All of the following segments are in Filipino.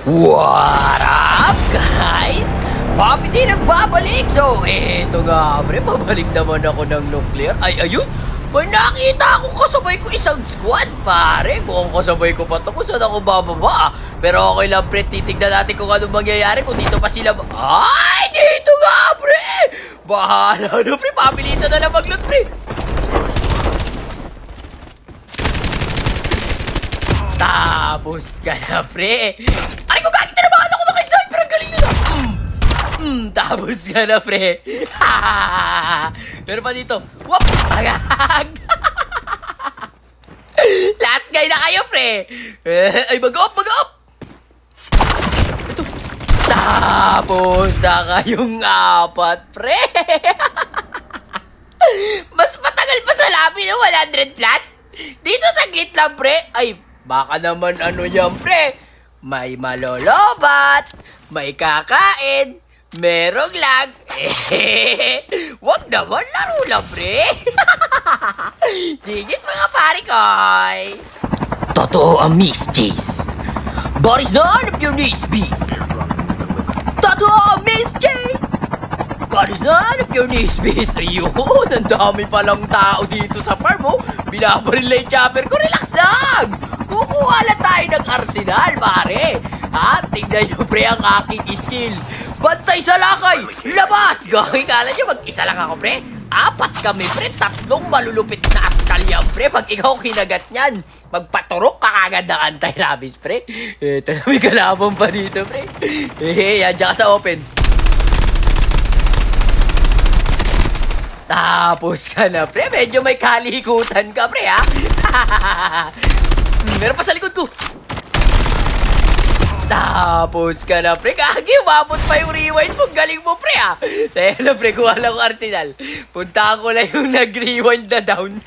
What up, guys? Papi din nagbabalik. So, eto nga, pre, pabalik naman ako ng nuclear. Ay, ayun. May nakita ako kasabay ko isang squad, pare. Mukhang kasabay ko pa ito kung saan ako bababa. Pero okay lang, pre. Titignan natin kung anong mangyayari kung dito pa sila. Ay, dito nga, pre. Bahala na, pre. Papilitan na lang mag-loot, pre. Tapos ka na, pre. Ay, kung gagawin tinabahan ako na kay Sniper. Ang galing nila. Tapos ka na, pre. Pero pa dito. Whoop! Agag! Last guy na kayo, pre. Ay, mag-up, mag-up. Ito. Tapos na kayong apat, pre. Mas matagal pa sa labi ng 100 plus. Dito saglit lang, pre. Ay, baka naman ano yan, pre. May malolobat, may kakain, merong lag. Wag naman, laro lang, pre. Gigis mga pare koy. Totoo ang Miss Jace. Boris none of your knees, bees. Totoo ang Miss Jace. Boris none of your knees, bees. Ayun, ang dami palang tao dito sa farm, oh. Binabaril na yung chopper ko, relax lang. Kukuha lang tayo ng arsenal, pare. Ha? Tingnan nyo, pre, ang aking skill. Bantay sa lakay! Labas! Gawin, kala nyo, mag-isa lang ako, pre. Apat kami, pre. Tatlong malulupit na askal yan, pre. Pag ikaw kinagat nyan, magpaturok ka kagad ng anti-rabies, pre. Ito na, may kalaban pa dito, pre. Yan, dyan ka sa open. Tapos ka na, pre. Medyo may kalikutan ka, pre, ha? Meron pa sa likod ko. Tapos ka na, pre. Kagi, umabot pa yung rewind mo. Galing mo, pre, ha? Teka na, pre. Kuha lang ko arsenal. Puntaan ko na yung nag-rewind na down.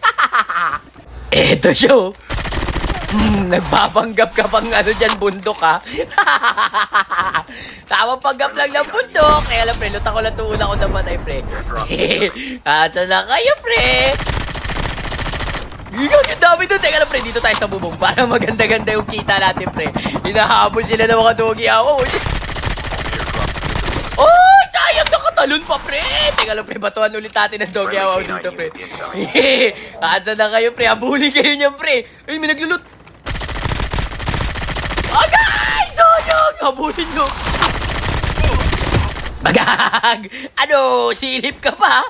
Eto siya, oh. Nagpapanggap ka pang ano dyan, bundok, ha? Tama panggap lang ng bundok. Kaya lang, pre. Luta ko lang tuula ko na patay, pre. Asa na kayo, pre? Gigang yung dami doon. Teka lang, pre. Dito tayo sa bubong. Para maganda-ganda yung kita natin, pre. Hinahabol sila ng mga tugi ako. Oh, sayang nakatalon pa, pre. Teka lang, pre. Batuhan ulit natin ng doggy ako dito, pre. Asa na kayo, pre? Habulin kayo niyan, pre. Ay, may naglulot. Agay! Sayang! Habulin nyo. Bagag! Ano? Silip ka pa?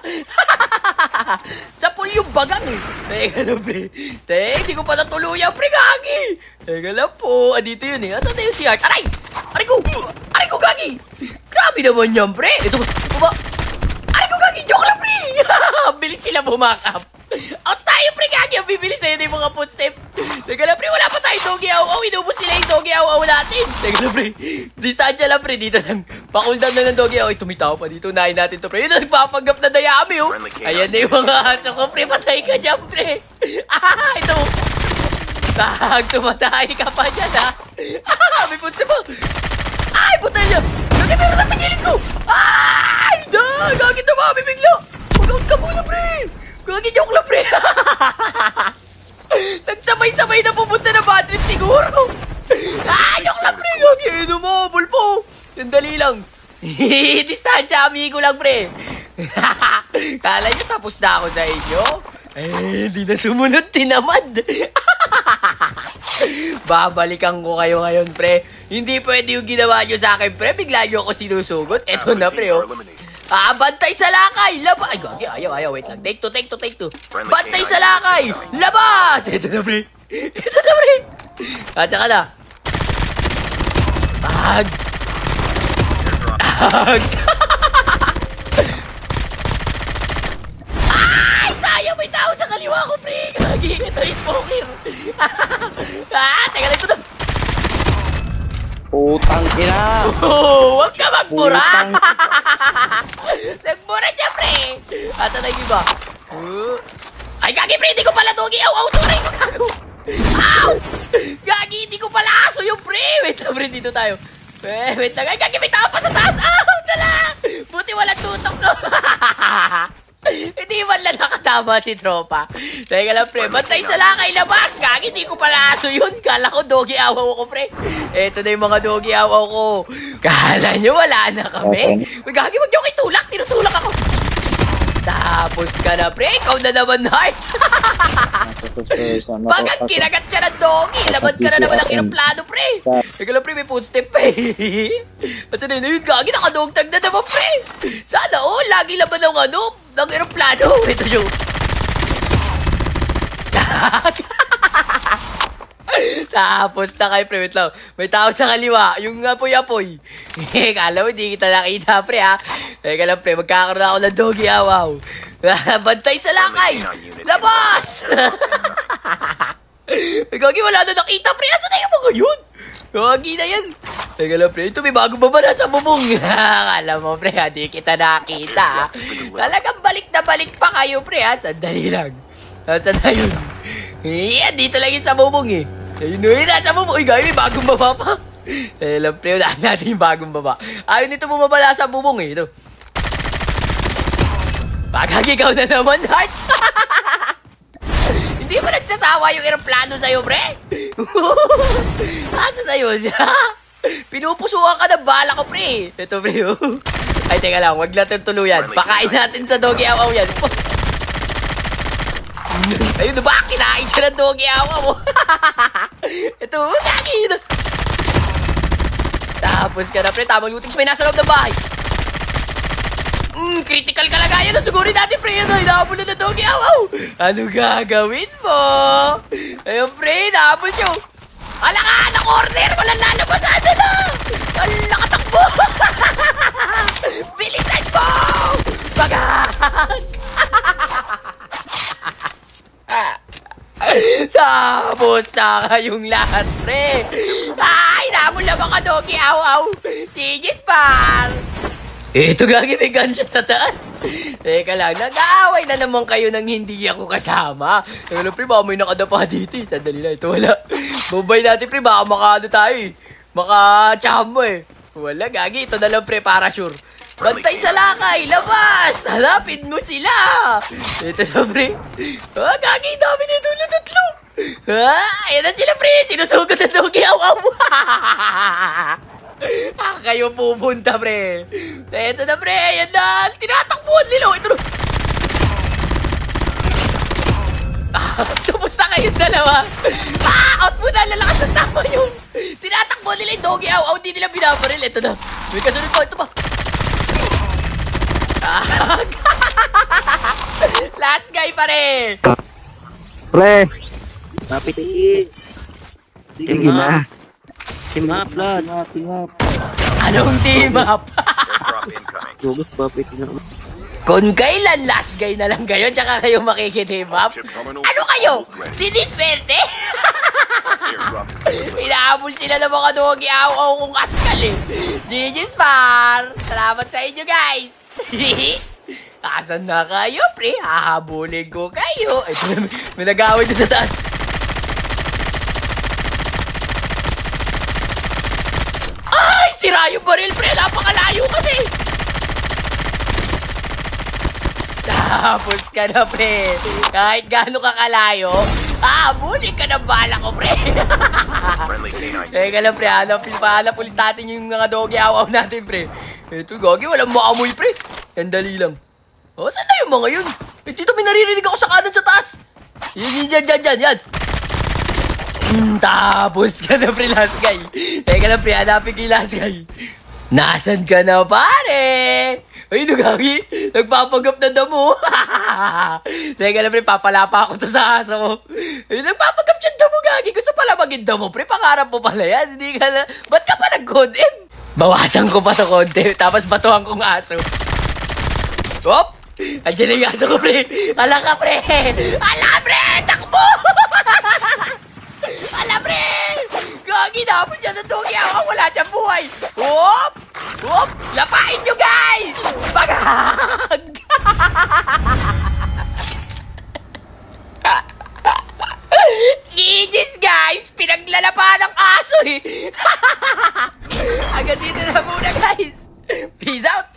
Sa pool yung bagang, eh. Teka lang, pre. Hindi ko pa natuluyan, pre, gagi. Teka lang po. Dito yun, eh. Asan tayo si Art? Aray! Aray ko! Aray ko, gagi! Grabe naman yan, pre. Ito ba? Aray ko, gagi! Joke lang, pre! Bilis sila bumakap. Out tayo, pre, gagi! Ang bibilis sa'yo na yung mga footstep. Teka lang, pre. Wala pa tayo doggy aw-aw. Inubos sila yung doggy aw-aw natin. Teka lang, pre. Distansya lang, pre. Dito lang. Pa-cooldown na ng doggy aw. Ay, tumitaw pa dito. Unahin natin to, pre. Yun, nagpapanggap na dayami, oh. Ayan na yung mga aso ko, pre. Patay ka dyan, pre. Ito. Tumatay ka pa dyan, ha. May punsa mo. Ay, putay niya. Gagi, meron na sa gilid ko. Ay, gagi, tumami bigla. Mag-out ka muna, pre. Gagi, joke lang, pre. Nagsabay-sabay na pupunta na bad trip siguro. Joke lang, pre. Gagi, numobol po. Sandali lang. Distansya, amigo lang, pre. Kala nyo tapos na ako sa inyo? Hindi na sumunod, tinamad. Babalikan ko kayo ngayon, pre. Hindi pwede yung ginawa nyo sa akin, pre. Bigla nyo ako sinusugot. Eto na, pre, oh. Bantay sa lakay! Labas! Ay, gagi, ayaw. Wait lang. Take two. Bantay sa lakay! Labas! Ito na, pre. Katsa ka na. Tag! Ay! Sayang, may tao sa kaliwa ko, pre. Gagi, ito is smoker. Teka lang, ito na. Putang ina! Huwag ka magmura! Nagmura siya, pre! Ata na yung iba. Ay, gagi, pre! Hindi ko pala doggy! Aw! Turay ko, gago! Aw! Gagi, hindi ko pala aso yung pre! Wait lang, pre, dito tayo. Wait lang. Ay, gagi, may tao pa sa taas! Aw! Tala! Buti wala tutok ko! Hindi man lang nakatama si tropa. Teka lang, pre. Bantay sa lakay labas. Gagi, hindi ko pala aso yun. Kala ko doggy awaw ko, pre. Eto na yung mga doggy awaw ko. Kala nyo wala na kami. Uy, gagi, wag nyo kitulak. Tinutulak ako. Tapos ka na, pre. Ikaw na naman, Heart. Pagkat kinagat siya ng doggy. Laban ka na naman ang aeroplano, pre. Teka lang, pre. May footstep pa eh. Asa na yun, gagi. Nakadogtag na naman, pre. Sana, lagi laban ng ng aeroplano. Ito yung... Tapos na kayo, pre. Wait lang. May tao sa kaliwa. Yung apoy-apoy. Kala mo, hindi kita nakita, pre, ha? Teka lang, pre. Magkakaroon ako ng doggy awaw. Bantay sa lakay. Labas! Gagi, wala na nakita, pre. Asa na yung mga yun? Gagi na yan. Teka lang, pre. Ito, may bagong baba na sa bubong. Kala mo, pre, hindi kita nakita, ha? Talagang balik na balik pa kayo, pre, ha? Sandali lang. Saan na yun? Yan, dito lang yun sa bubong, eh. Ayun, nasa bubong. Uy, gagi, may bagong baba pa. Teka lang, pre. Wala natin yung bagong baba. Ayun, ito bumaba na sa bubong, eh. Ito. Bagagi, ikaw na naman, Heart. Hindi ba nagsasawa yung aeroplano sa'yo, pre? Asa na yun? Pinupusuan ka ng bala ko, pre. Ito, pre. Ay, teka lang. Wag natin tuluyan. Pakain natin sa doggy awaw yan. Ayun na ba? Kinain siya ng doggy awaw. Ito, gagi. Tapos ka na, pre. Tamang lutings may nasa loob ng bahay. Critical kalagayan na sugurin natin, pre. Ano, inahabol na doggy awaw. Ano gagawin mo? Ayun, pre, inahabol siya. Ala ka, na-corner. Walang lalabas. Ano na? Ala ka, takbo. Bilisan mo. Bagag. Tapos na kayong lahat, pre. Ay, inahabol na mga doggy awaw. Sige, par. Ito gagi, may gunshot sa taas. Teka lang, nag-aaway na naman kayo nang hindi ako kasama. Teka lang, pre, baka may nakadapa dito eh. Sandali lang, ito wala. Bubay natin, pre, baka makaano tayo eh. Maka-chambo eh. Wala, gagi, ito na lang, pre, para sure. Bantay sa lakay, labas! Halapin mo sila! Ito na, pre. Gagi, dami nito na tatlo. Ayan na sila, pre. Sinusugot na doggy awaw. Kayo pupunta, pre. Ito na, pre. Yan na. Tinatakbuhan nila. Ito na. Tapos na kayong dalawa. Out mo na. Lalakas ng tama yun. Tinatakbuhan nila yung doggy awaw. Hindi nila binabaril. Ito na. May kasunod pa. Ito pa. Last guy, pare. Pre. Napitiin. Sige na. Team up, lad. Team up. Anong team up? Lugos pa, piti na. Kung kailan last guy na lang kayo, tsaka kayo makikiteam up? Ano kayo? Siniswerte? Inaabol sila ng mga doggy awaw kung askal eh. GG's, par. Salamat sa inyo, guys. Asan na kayo, pre? Hahabulin ko kayo. Ay, may nag-away doon sa taas. Sira yung baril, pre. Napakalayo kasi. Tapos ka na, pre. Kahit gaano ka kalayo, habulin ka ng bala ko, pre. Teka lang, pre. Pahanap ulit natin yung mga doggy awaw natin, pre. Ito, gagi. Walang maamoy, pre. Sandali lang. Saan na yung mga yun? Dito may naririnig ako sa kanan sa taas. Yan. Tapos ka na, pre, last guy. Teka lang, pre, hanapin ko yung last guy. Nasaan ka na, pare? Ay, nagagi. Nagpapagap na damo. Teka lang, pre, papalapa ako to sa aso ko. Ay, nagpapagap siya damo, gagi. Gusto pala maging damo, pre. Pangarap mo pala yan. Hindi ka na... Ba't ka pa nag-condemn? Bawasan ko pa to konti. Tapos batuhan kong aso. Hop! Andiyan na yung aso ko, pre. Ala ka, pre. Ala, pre. Takbo! Ala, pre! Gagi, napon siya ng doggy awaw. Wala siyang buhay. Whoop! Whoop! Lapain nyo, guys! Bagag! Gigis, guys! Pinaglalapan ng aso, eh! Hanggang dito na muna, guys. Peace out!